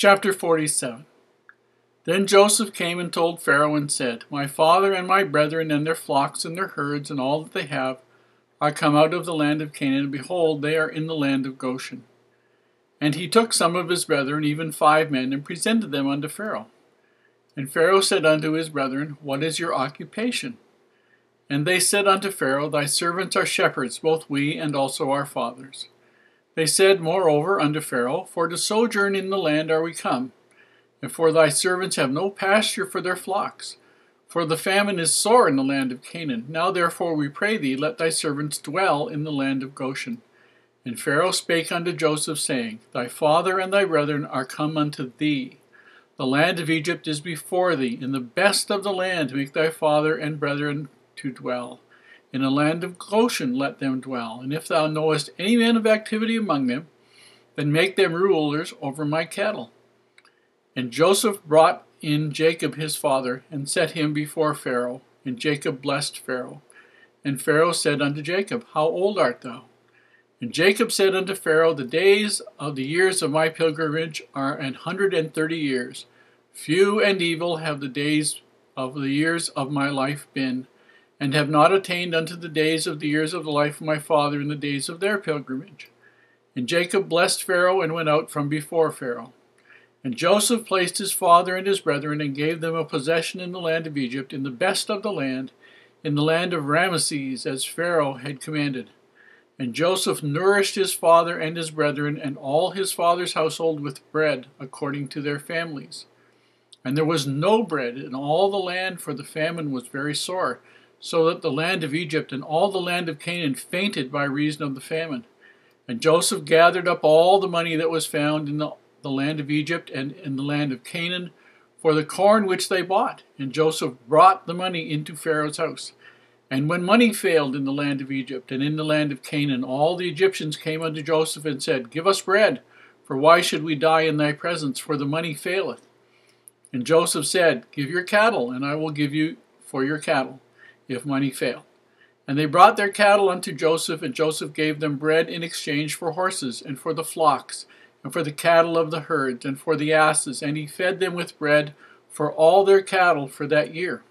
Chapter 47. Then Joseph came and told Pharaoh and said, My father and my brethren and their flocks and their herds and all that they have are come out of the land of Canaan, and behold, they are in the land of Goshen. And he took some of his brethren, even 5 men, and presented them unto Pharaoh. And Pharaoh said unto his brethren, What is your occupation? And they said unto Pharaoh, Thy servants are shepherds, both we and also our fathers. They said moreover unto Pharaoh, For to sojourn in the land are we come, and for thy servants have no pasture for their flocks. For the famine is sore in the land of Canaan. Now therefore we pray thee, let thy servants dwell in the land of Goshen. And Pharaoh spake unto Joseph, saying, Thy father and thy brethren are come unto thee. The land of Egypt is before thee. In the best of the land make thy father and brethren to dwell. In the land of Goshen let them dwell. And if thou knowest any men of activity among them, then make them rulers over my cattle. And Joseph brought in Jacob his father, and set him before Pharaoh. And Jacob blessed Pharaoh. And Pharaoh said unto Jacob, How old art thou? And Jacob said unto Pharaoh, The days of the years of my pilgrimage are 130 years. Few and evil have the days of the years of my life been, and have not attained unto the days of the years of the life of my father in the days of their pilgrimage. And Jacob blessed Pharaoh, and went out from before Pharaoh. And Joseph placed his father and his brethren, and gave them a possession in the land of Egypt, in the best of the land, in the land of Ramesses, as Pharaoh had commanded. And Joseph nourished his father and his brethren, and all his father's household with bread, according to their families. And there was no bread in all the land, for the famine was very sore, so that the land of Egypt and all the land of Canaan fainted by reason of the famine. And Joseph gathered up all the money that was found in the land of Egypt and in the land of Canaan for the corn which they bought. And Joseph brought the money into Pharaoh's house. And when money failed in the land of Egypt and in the land of Canaan, all the Egyptians came unto Joseph and said, Give us bread, for why should we die in thy presence, for the money faileth? And Joseph said, Give your cattle, and I will give you for your cattle, if money fail. And they brought their cattle unto Joseph, and Joseph gave them bread in exchange for horses, and for the flocks, and for the cattle of the herds, and for the asses, and he fed them with bread for all their cattle for that year.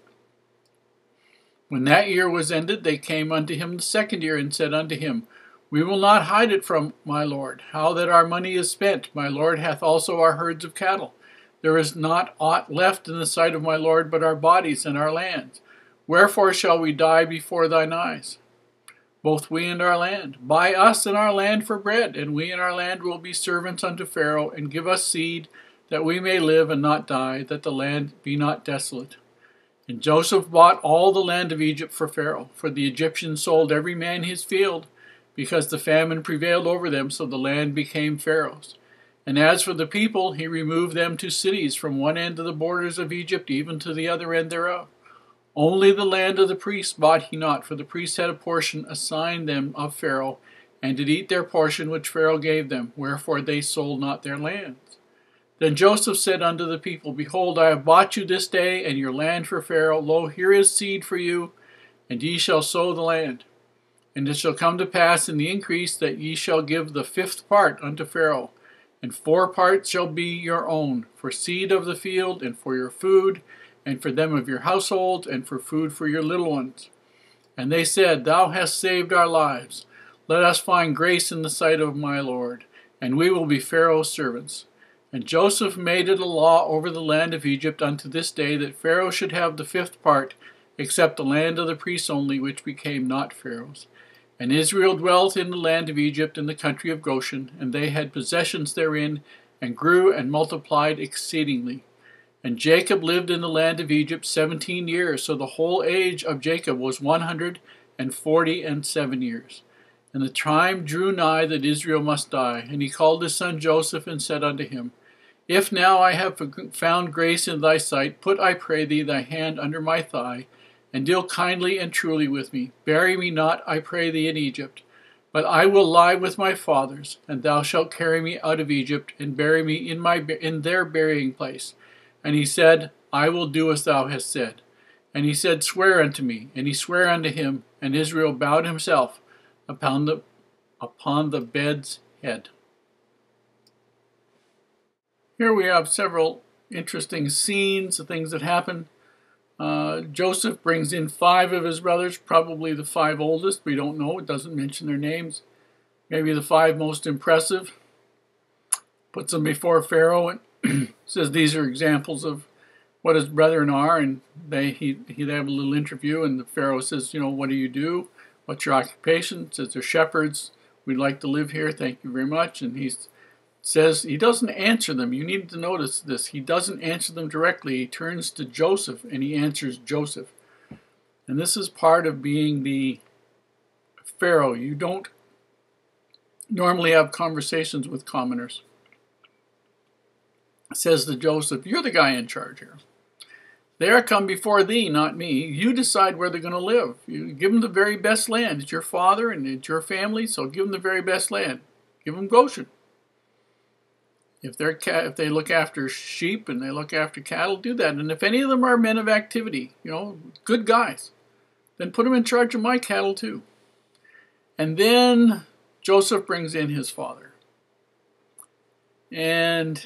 When that year was ended, they came unto him the 2nd year, and said unto him, We will not hide it from my lord, how that our money is spent. My lord hath also our herds of cattle. There is not aught left in the sight of my lord but our bodies and our lands. Wherefore shall we die before thine eyes, both we and our land? Buy us and our land for bread, and we and our land will be servants unto Pharaoh, and give us seed, that we may live and not die, that the land be not desolate. And Joseph bought all the land of Egypt for Pharaoh, for the Egyptians sold every man his field, because the famine prevailed over them, so the land became Pharaoh's. And as for the people, he removed them to cities from one end of the borders of Egypt even to the other end thereof. Only the land of the priests bought he not, for the priests had a portion assigned them of Pharaoh, and did eat their portion which Pharaoh gave them, wherefore they sold not their lands. Then Joseph said unto the people, Behold, I have bought you this day and your land for Pharaoh. Lo, here is seed for you, and ye shall sow the land. And it shall come to pass in the increase that ye shall give the 5th part unto Pharaoh, and 4 parts shall be your own, for seed of the field, and for your food, and for them of your household, and for food for your little ones. And they said, Thou hast saved our lives. Let us find grace in the sight of my Lord, and we will be Pharaoh's servants. And Joseph made it a law over the land of Egypt unto this day, that Pharaoh should have the 5th part, except the land of the priests only, which became not Pharaoh's. And Israel dwelt in the land of Egypt in the country of Goshen, and they had possessions therein, and grew and multiplied exceedingly. And Jacob lived in the land of Egypt 17 years, so the whole age of Jacob was 147 years. And the time drew nigh that Israel must die. And he called his son Joseph, and said unto him, If now I have found grace in thy sight, put, I pray thee, thy hand under my thigh, and deal kindly and truly with me. Bury me not, I pray thee, in Egypt, but I will lie with my fathers, and thou shalt carry me out of Egypt, and bury me in their burying place. And he said, I will do as thou hast said. And he said, Swear unto me. And he sware unto him, and Israel bowed himself upon the bed's head. here we have several interesting scenes, the things that happen. Joseph brings in 5 of his brothers, probably the 5 oldest. We don't know. It doesn't mention their names. Maybe the 5 most impressive. Puts them before Pharaoh and says these are examples of what his brethren are. And they have a little interview, and the Pharaoh says, what do you do? What's your occupation? Says they're shepherds. We'd like to live here. Thank you very much. And he says he doesn't answer them. You need to notice this. He doesn't answer them directly. He turns to Joseph and he answers Joseph. And this is part of being the Pharaoh. You don't normally have conversations with commoners. It says to Joseph, you're the guy in charge here. They are come before thee, not me. You decide where they're going to live. You give them the very best land. It's your father and it's your family, so give them the very best land. Give them Goshen. If they look after sheep and they look after cattle, do that. And if any of them are men of activity, good guys, then put them in charge of my cattle too. And then Joseph brings in his father. And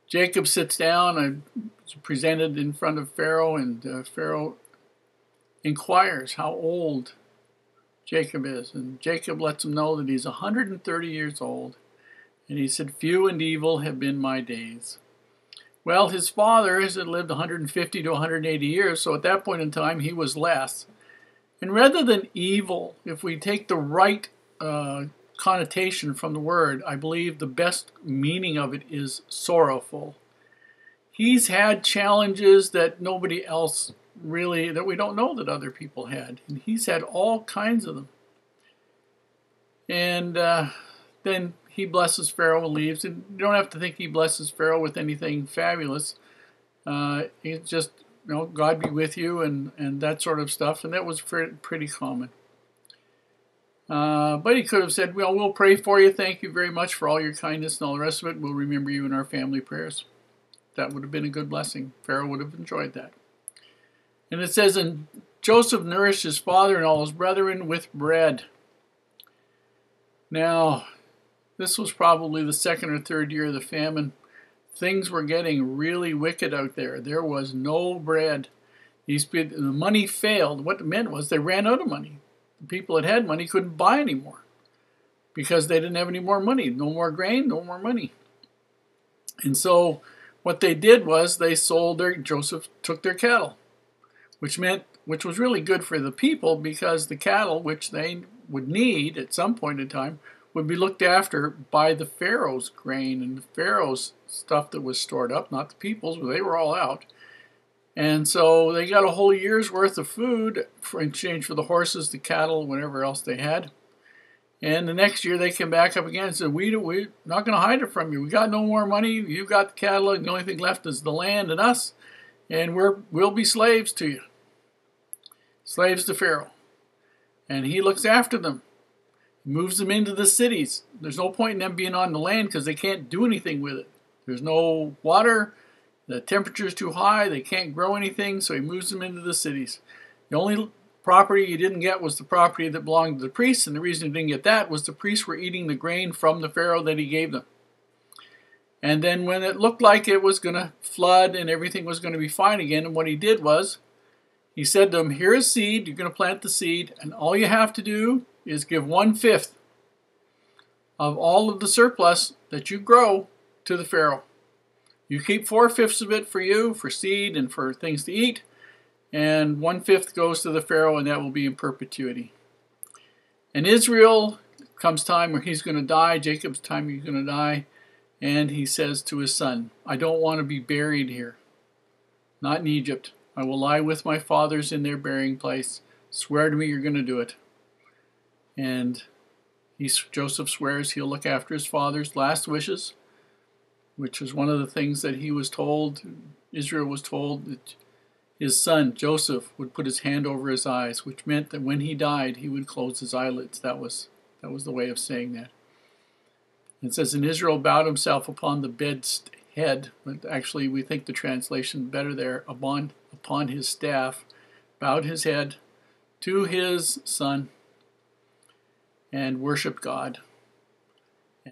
Jacob sits down and is presented in front of Pharaoh, and Pharaoh inquires how old Jacob is. And Jacob lets him know that he's 130 years old. And he said, few and evil have been my days. Well, his father had lived 150 to 180 years, so at that point in time he was less. And rather than evil, if we take the right connotation from the word, I believe the best meaning of it is sorrowful. He's had challenges that nobody else really, that we don't know that other people had. And he's had all kinds of them. And then he blesses Pharaoh and leaves. And you don't have to think he blesses Pharaoh with anything fabulous. He's just, God be with you and that sort of stuff. And that was pretty common. But he could have said, well, we'll pray for you. Thank you very much for all your kindness and all the rest of it. We'll remember you in our family prayers. That would have been a good blessing. Pharaoh would have enjoyed that. And it says, and Joseph nourished his father and all his brethren with bread. Now, this was probably the 2nd or 3rd year of the famine. Things were getting really wicked out there. There was no bread. The money failed. What it meant was they ran out of money. The people that had money couldn't buy anymore because they didn't have any more money. No more grain, no more money. And so what they did was they Joseph took their cattle, which was really good for the people because the cattle, which they would need at some point in time, would be looked after by the Pharaoh's grain and the Pharaoh's stuff that was stored up, not the people's, but they were all out. And so they got a whole year's worth of food in exchange for the horses, the cattle, whatever else they had. And the next year they came back up again and said, we're not going to hide it from you. We got no more money. You got the cattle, and the only thing left is the land and us. And we'll be slaves to you. Slaves to Pharaoh. And he looks after them. He moves them into the cities. There's no point in them being on the land because they can't do anything with it. There's no water. The temperature is too high. They can't grow anything, so he moves them into the cities. The only property he didn't get was the property that belonged to the priests, and the reason he didn't get that was the priests were eating the grain from the Pharaoh that he gave them. And then when it looked like it was going to flood and everything was going to be fine again, and what he did was, he said to them, here's seed, you're going to plant the seed, and all you have to do is give 1/5 of all of the surplus that you grow to the Pharaoh. You keep 4/5 of it for you, for seed and for things to eat, and 1/5 goes to the Pharaoh, and that will be in perpetuity. And Israel, comes time where he's going to die, Jacob's time he's going to die, and he says to his son, I don't want to be buried here, not in Egypt. I will lie with my fathers in their burying place. Swear to me you're going to do it. And Joseph swears he'll look after his father's last wishes, which was one of the things that he was told, Israel was told, that his son, Joseph, would put his hand over his eyes, which meant that when he died, he would close his eyelids. That was the way of saying that. It says, and Israel bowed himself upon the bed's head, but actually we think the translation better there, upon his staff, bowed his head to his son, and worshiped God.